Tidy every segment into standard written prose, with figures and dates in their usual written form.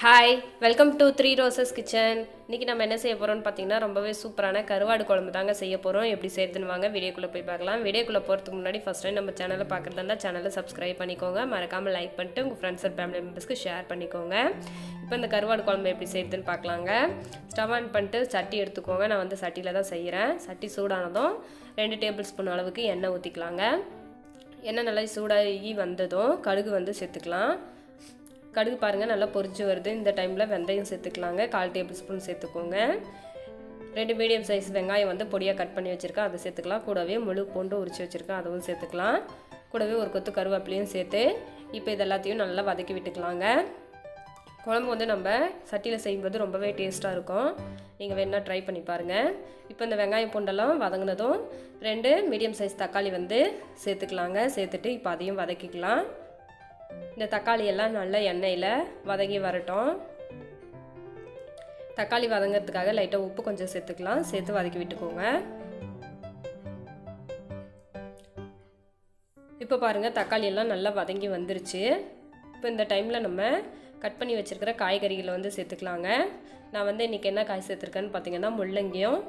Hi, welcome to 3 roses kitchen. இன்றைக்கி நம்ம என்ன செய்ய போகிறோம்னு பார்த்தீங்கன்னா ரொம்பவே சூப்பரான கருவாடு குழம்பு தாங்க செய்ய போகிறோம். எப்படி செய்யறதுன்னு வாங்க வீடியோக்குள்ளே போய் பார்க்கலாம். வீடியோக்குள்ளே போகிறதுக்கு முன்னாடி ஃபஸ்ட் டைம் நம்ம சேனலை பார்க்குறதா சேனலை சப்ஸ்கிரைப் பண்ணிக்கோங்க. மறக்காமல் லைக் பண்ணிட்டு உங்கள் ஃப்ரெண்ட்ஸ் அண்ட் ஃபேமிலி மெம்பர்ஸ்க்கு ஷேர் பண்ணிக்கோங்க. இப்போ இந்த கருவாடு குழம்பு எப்படி செய்யறதுன்னு பார்க்கலாங்க. ஸ்டவ் ஆன் பண்ணிட்டு சட்டி எடுத்துக்கோங்க. நான் வந்து சட்டியில் தான் செய்கிறேன். சட்டி சூடானதும் 2 டேபிள் ஸ்பூன் அளவுக்கு எண்ணெய் ஊற்றிக்கலாங்க. எண்ணெய் நல்லா சூடாகி வந்ததும் கடுகு வந்து சேர்த்துக்கலாம். கடுகு பாருங்கள் நல்லா பொரிச்சு வருது. இந்த டைமில் வெந்தயம் சேர்த்துக்கலாங்க. 1/4 டேபிள் ஸ்பூன் சேர்த்துக்கோங்க. 2 மீடியம் சைஸ் வெங்காயம் வந்து பொடியாக கட் பண்ணி வச்சுருக்கேன், அதை சேர்த்துக்கலாம். கூடவே முழு பூண்டு உரிச்சு வச்சுருக்கேன், அதுவும் சேர்த்துக்கலாம். கூடவே ஒரு கொத்து கருவேப்பிலையும் சேர்த்து இப்போ இது எல்லாத்தையும் நல்லா வதக்கி விட்டுக்கலாங்க. குழம்பு வந்து நம்ம சட்டியில் செய்யும்போது ரொம்பவே டேஸ்ட்டாக இருக்கும். நீங்கள் வேணால் ட்ரை பண்ணி பாருங்கள். இப்போ இந்த வெங்காயம் பூண்டெல்லாம் வதங்கினதும் 2 மீடியம் சைஸ் தக்காளி வந்து சேர்த்துக்கலாங்க. சேர்த்துட்டு இப்போ அதையும் வதக்கிக்கலாம். இந்த தக்காளி எல்லாம் நல்லா எண்ணெயில் வதங்கி வரட்டும். தக்காளி வதங்கிறதுக்காக லைட்டாக உப்பு கொஞ்சம் சேர்த்துக்கலாம். சேர்த்து வதக்கி விட்டுக்கோங்க. இப்போ பாருங்கள் தக்காளி எல்லாம் நல்லா வதங்கி வந்துருச்சு. இப்போ இந்த டைமில் நம்ம கட் பண்ணி வச்சுருக்கிற காய்கறிகளை வந்து சேர்த்துக்கலாங்க. நான் வந்து இன்றைக்கி என்ன காய் சேர்த்துருக்கேன்னு பார்த்தீங்கன்னா முள்ளங்கியும்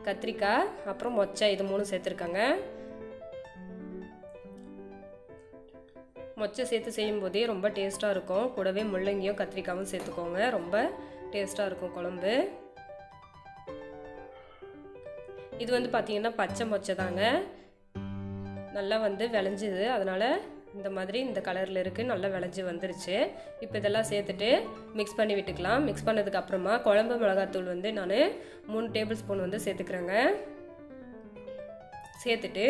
கத்திரிக்காய் அப்புறம் மொச்சை, இது 3 சேர்த்துருக்காங்க. மொச்சை சேர்த்து செய்யும்போதே ரொம்ப டேஸ்ட்டாக இருக்கும். கூடவே முள்ளங்கியும் கத்திரிக்காயும் சேர்த்துக்கோங்க. ரொம்ப டேஸ்ட்டாக இருக்கும் குழம்பு. இது வந்து பார்த்திங்கன்னா பச்சை மொச்சை தாங்க. நல்லா வந்து விளைஞ்சிது, அதனால் இந்த மாதிரி இந்த கலரில் இருக்குது. நல்லா விளைஞ்சி வந்துருச்சு. இப்போ இதெல்லாம் சேர்த்துட்டு மிக்ஸ் பண்ணி விட்டுக்கலாம். மிக்ஸ் பண்ணதுக்கு அப்புறமா குழம்பு மிளகாத்தூள் வந்து நான் 3 டேபிள் ஸ்பூன் வந்து சேர்த்துக்கிறேங்க. சேர்த்துட்டு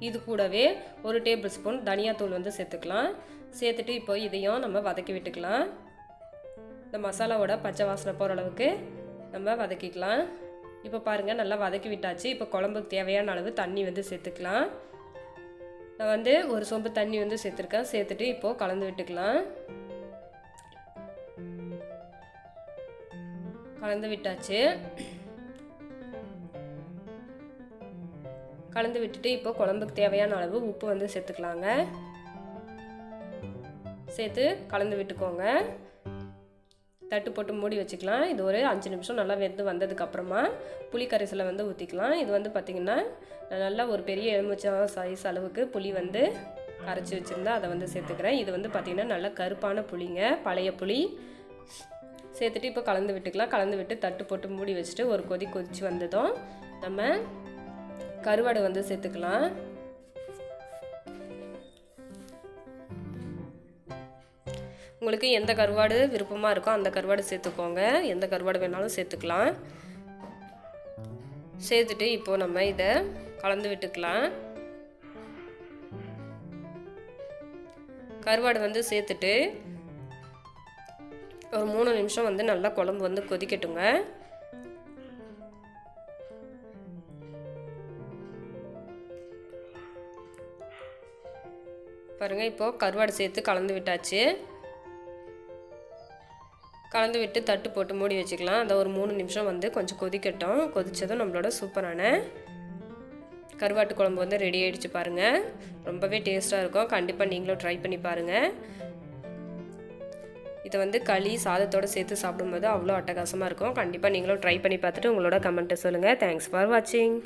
இது கூடவே 1 டேபிள் ஸ்பூன் தனியாத்தூள் வந்து சேர்த்துக்கலாம். சேர்த்துட்டு இப்போ இதையும் நம்ம வதக்கி விட்டுக்கலாம். இந்த மசாலாவோட பச்சை வாசனை போகிற அளவுக்கு நம்ம வதக்கிக்கலாம். இப்போ பாருங்கள் நல்லா வதக்கி விட்டாச்சு. இப்போ குழம்புக்கு தேவையான அளவு தண்ணி வந்து சேர்த்துக்கலாம். நான் வந்து 1 சொம்பு தண்ணி வந்து சேர்த்துருக்கேன். சேர்த்துட்டு இப்போது கலந்து விட்டுக்கலாம். கலந்து விட்டாச்சு. கலந்து விட்டுட்டு இப்போ குழம்புக்கு தேவையான அளவு உப்பு வந்து சேர்த்துக்கலாங்க. சேர்த்து கலந்து விட்டுக்கோங்க. தட்டு போட்டு மூடி வச்சுக்கலாம். இது ஒரு 5 நிமிஷம் நல்லா வெந்து வந்ததுக்கப்புறமா புளி கரைசலை வந்து ஊற்றிக்கலாம். இது வந்து பார்த்திங்கன்னா நல்லா ஒரு பெரிய எலுமிச்சம் சைஸ் அளவுக்கு புளி வந்து கரைச்சி வச்சுருந்தா அதை வந்து சேர்த்துக்கிறேன். இது வந்து பார்த்திங்கன்னா நல்லா கருப்பான புளிங்க, பழைய புளி. சேர்த்துட்டு இப்போ கலந்து விட்டுக்கலாம். கலந்து விட்டு தட்டு போட்டு மூடி வச்சுட்டு ஒரு கொதிச்சு வந்ததும் நம்ம கருவாடு வந்து சேர்த்துக்கலாம். உங்களுக்கு எந்த கருவாடு விருப்பமாக இருக்கோ அந்த கருவாடு சேர்த்துக்கோங்க. எந்த கருவாடு வேணாலும் சேர்த்துக்கலாம். சேர்த்துட்டு இப்போ நம்ம இதை கலந்து விட்டுக்கலாம். கருவாடு வந்து சேர்த்துட்டு ஒரு 3 நிமிஷம் வந்து நல்லா குழம்பு வந்து கொதிக்கட்டுங்க. பாருங்கள் இப்போது கருவாடு சேர்த்து கலந்து விட்டாச்சு. கலந்து விட்டு தட்டு போட்டு மூடி வச்சுக்கலாம். அதை ஒரு 3 நிமிஷம் வந்து கொஞ்சம் கொதிக்கட்டும். கொதித்ததும் நம்மளோட சூப்பரான கருவாட்டு குழம்பு வந்து ரெடி ஆகிடுச்சு பாருங்கள். ரொம்பவே டேஸ்ட்டாக இருக்கும். கண்டிப்பாக நீங்களும் ட்ரை பண்ணி பாருங்கள். இதை வந்து களி சாதத்தோடு சேர்த்து சாப்பிடும்போது அவ்வளோ அட்டகாசமாக இருக்கும். கண்டிப்பாக நீங்களும் ட்ரை பண்ணி பார்த்துட்டு உங்களோட கமெண்ட்டை சொல்லுங்கள். தேங்க்ஸ் ஃபார் வாட்சிங்.